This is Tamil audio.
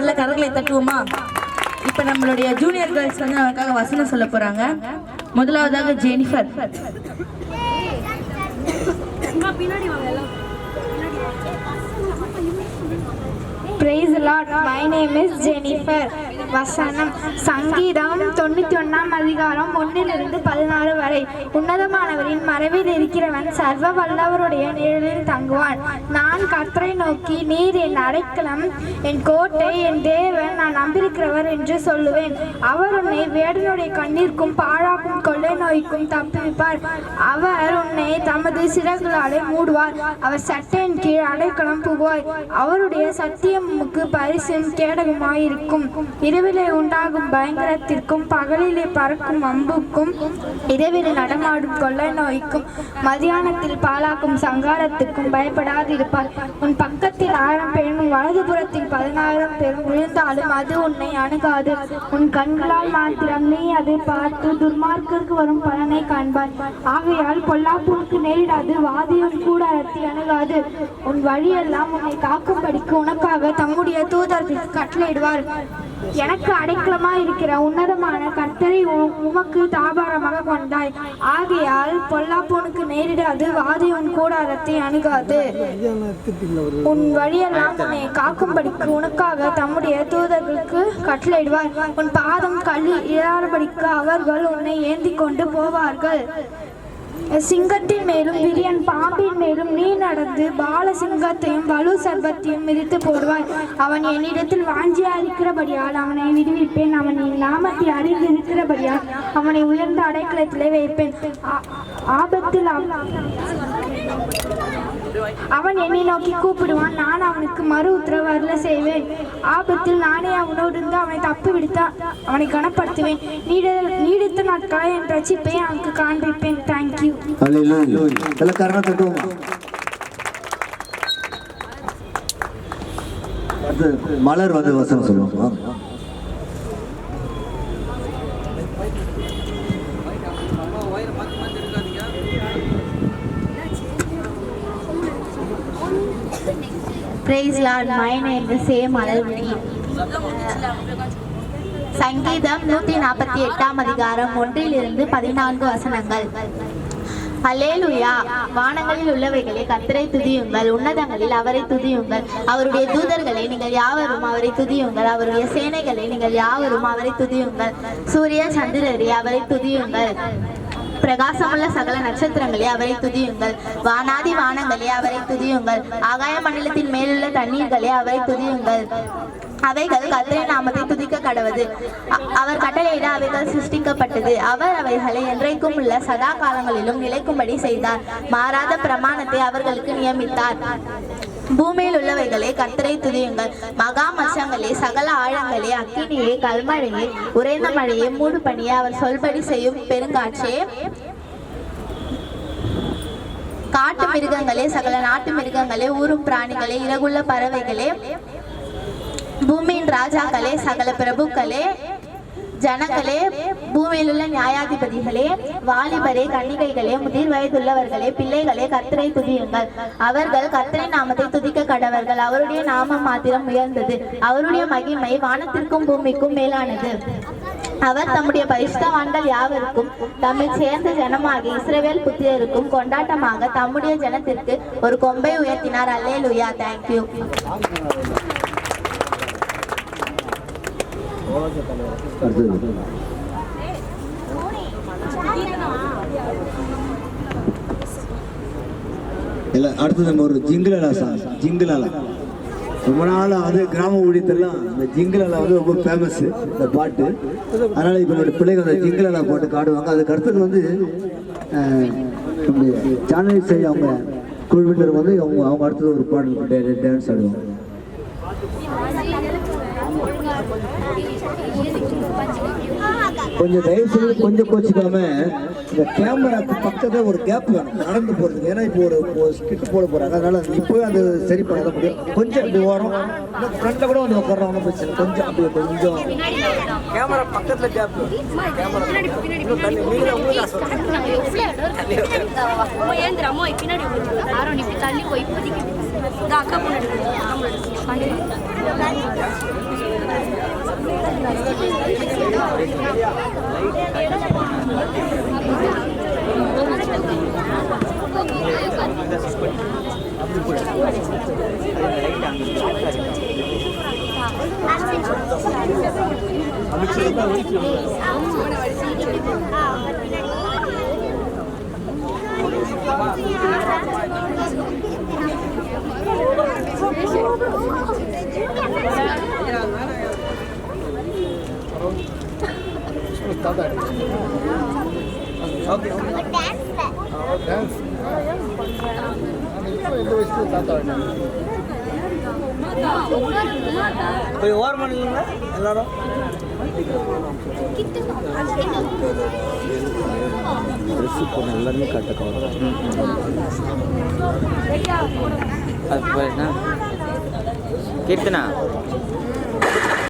நல்ல கரங்களை தட்டுவோமா? இப்போ நம்மளுடைய ஜூனியர் கேர்ள்ஸ் வந்து நமக்காக வசனம் சொல்ல போறாங்க. முதலாவதாக Jennifer. Praise the Lord. My name is Jennifer. வசனம் சங்கீதம் 91 அதிகாரம் 1-16 வரை. உன்னதமானவரின் மறைவில் இருக்கிறவன் சர்வ வல்லவருடைய நிழலில் தங்குவான். நான் கர்த்தரை நோக்கி, நீர் என் அடைக்கலம், என் கோட்டை, என் தேவன், நான் நம்பியிருக்கிறவர் என்று சொல்லுவேன். அவர் உன்னை வேடனுடைய கண்ணிற்கும் பாழாக்கும் கொள்ளை நோய்க்கும் தப்புவிப்பார். அவர் உன்னை தமது சிறகுகளாலே மூடுவார். அவர் சட்டையின் கீழ் அடைக்கலம் புகுவாய். அவருடைய சத்தியம் உமக்கு பரிசும் கேடகமாயிருக்கும். இரவிலே உண்டாகும் பயங்கரத்திற்கும் பகலிலே பறக்கும் அம்புக்கும் இரவிலே நடமாடும் கொள்ளை நோய்க்கும் மதியானத்தில் பாழாக்கும் சங்காரத்துக்கும் பயப்படாதிருப்பார். உன் பக்கத்தில் 1000 பேரும் வலதுபுறத்தில் 16 பேரும் விழுந்தாலும் அது உன்னை அணுகாது. உன் கண்களால் மாத்திரம் நீ அதை பார்த்து துர்மார்க்கருக்கு வரும் பலனை காண்பாய். ஆகையால் பொல்லாப்புக்கு நேரிடாது, வாதியும் கூடாரத்தை அணுகாது. உன் வழியெல்லாம் உன்னை காக்கும்படிக்கு உனக்காக தம்முடைய தூதர்களுக்கு கட்டளையிடுவார். எனக்கு அடைக்கலமா இருக்கிற உன்னதமான கர்த்தரை உமக்கு தாபாரமாக கொண்டாய். ஆகையால் பொல்லாப்போனுக்கு நேரிடாது, வாதி உன் கூடாரத்தை அணுகாது. உன் வழியெல்லாம் உன்னை காக்கும்படிக்கு உனக்காக தம்முடைய தூதர்களுக்கு கட்டளையிடுவார். உன் பாதம் கல்லி இழாதபடிக்கு அவர்கள் உன்னை ஏந்தி கொண்டு போவார்கள். சிங்கத்தின் மேலும் விரியன் பாம்பின் மேலும் நீ நடந்து பால சிங்கத்தையும் வலு சர்பத்தையும் மிதித்து போடுவாய். அவன் என்னிடத்தில் வாஞ்சியா இருக்கிறபடியால் அவனை விடுவிப்பேன். அவன் என் நாமத்தை அறிந்து இருக்கிறபடியால் அவனை உயர்ந்த அடைக்கலத்திலே வைப்பேன். ஆபத்தில் அவன் என்னை நோக்கி கூப்பிடுவான், நான் அவனுக்கு மறு உத்தரவு அருள செய்வேன். ஆபத்தில் நானே அவனோடு இருந்து அவனை தப்பு விடுத்தா அவனை கனப்படுத்துவேன். நீடித்த நாட்களை என் ரட்சிப்பை அவனுக்கு காண்பிப்பேன். தேங்க்யூ. மலர் வந்து வசனம் சொல்லுவாங்க. Praise Lord. My name is Malarvizhi. சங்கீதம் 148 அதிகாரம் 1-14 வசனங்கள். அல்லேலூயா. வானங்களில் உள்ளவைகளே கர்த்தரை துதியுங்கள், உன்னதங்களில் அவரை துதியுங்கள். அவருடைய தூதர்களே நீங்கள் யாவரும் அவரை துதியுங்கள். அவருடைய சேனைகளே நீங்கள் யாவரும் அவரை துதியுங்கள். சூரிய சந்திரரே அவரை துதியுங்கள். பிரகாசமுள்ள சகல நட்சத்திரங்களே அவரை துதியுங்கள். வானாதி வானங்களே அவரை துதியுங்கள். ஆகாய மண்டலத்தின் மேலுள்ள தண்ணீர்களே அவரை துதியுங்கள். அவைகள் கர்த்தரின் நாமத்தை துதிக்க கடவது. அவர் கட்டளையிட அவைகள் சிருஷ்டிக்கப்பட்டது. அவர் அவைகளை என்றைக்கும் உள்ள சதா காலங்களிலும் நிலைக்கும்படி செய்தார். மாறாத பிரமாணத்தை அவர்களுக்கு நியமித்தார். பூமியில் உள்ளவைகளே கர்த்தரை துதியுங்கள். மகா மச்சங்களே, சகல ஆழங்களே, அக்கினியே, கல்மழையே, உறைந்த மழையே, மூடு பனியே, அவர் சொல்படி செய்யும் பெருங்காற்றே, காட்டு மிருகங்களே, சகல நாட்டு மிருகங்களே, ஊரும் பிராணிகளே, இறகுள்ள பறவைகளே, பூமியின் ராஜாக்களே, சகல பிரபுக்களே, ஜனங்களே, பூமியில் உள்ள நியாயாதிபதிகளே, வாலிபரே, கன்னிகைகளே, முதிர் வயதுள்ளவர்களே, பிள்ளைகளே, கர்த்தரை துதியுங்கள். அவர்கள் கர்த்தரின் நாமத்தை துதிக்க கடவர்கள். அவருடைய நாமம் மாத்திரம் உயர்ந்தது. அவருடைய மகிமை வானத்திற்கும் பூமிக்கும் மேலானது. அவர் தம்முடைய பரிசுத்தவான்கள் யாவருக்கும் தம்மில் சேர்ந்த ஜனமாகிய இஸ்ரவேல் புத்திரருக்கும் கொண்டாட்டமாக தம்முடைய ஜனத்திற்கு ஒரு கொம்பை உயர்த்தினார். அல்லேலூயா. தேங்க்யூ. அடுத்தது நம்ம ஒரு ஜிங்கிலலா சாங். ஜிங்கிலலா ரொம்ப நாள் வந்து கிராம ஊழியத்தெல்லாம் இந்த ஜிங்கிலலா வந்து ரொம்ப ஃபேமஸ் இந்த பாட்டு. அதனால இப்போ என்னோட பிள்ளைகள் அந்த ஜிங்கிலலா பாட்டு காடுவாங்க. அதுக்கு அடுத்தது வந்து சேனல் சரி அவங்க குழுவினர் வந்து அவங்க அடுத்தது ஒரு பாடல் டான்ஸ் ஆடுவாங்க. கொஞ்சம் தயவு செய்து கொஞ்சம் கோச்சிக்காம இந்த கேமராக்கு பக்கத்துல ஒரு கேப் வேணும் நடந்து போறதுக்கு. ஏன்னா இப்போ ஒரு ஸ்கிட் போட போறாங்க. அதனால இப்போவே அது சரி பண்ண முடியும். கொஞ்சம் அப்படி ஓரம் ஃப்ரண்ட்ல கூட வந்து உட்காரோம், ஒன்றும் பிரச்சனை. கொஞ்சம் அப்படியே கொஞ்சம் கேமரா பக்கத்துல கேப். போய் ஓரம் பண்ணுங்களா எல்லாரும். எல்லாருமே காட்ட அது கீர்த்தனா